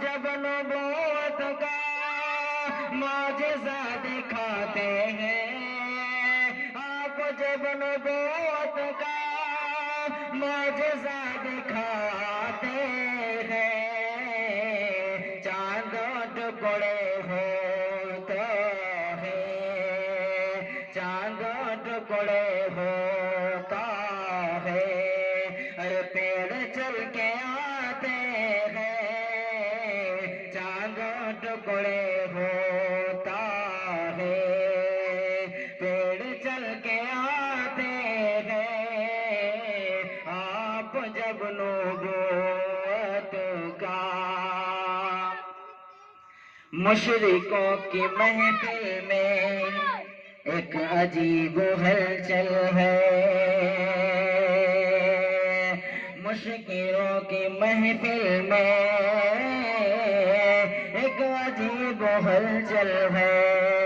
جب نبوت کا معجزہ دکھاتے ہیں، آپ جب نبوت کا معجزہ دکھاتے ہیں، چاند ٹکڑے ہوتا ہے، چاند ٹکڑے ہوتا ہے، ارے پیڑ چل کے آتے ہیں، چاند ٹکڑے ہوتا ہے، پیڑ چل کے آتے ہیں، آپ جب نبوت کا مشرکوں کی محفل میں ایک عجیب ہلچل ہے، مشرکوں کی محفل میں ایک عجیب ہلچل ہے۔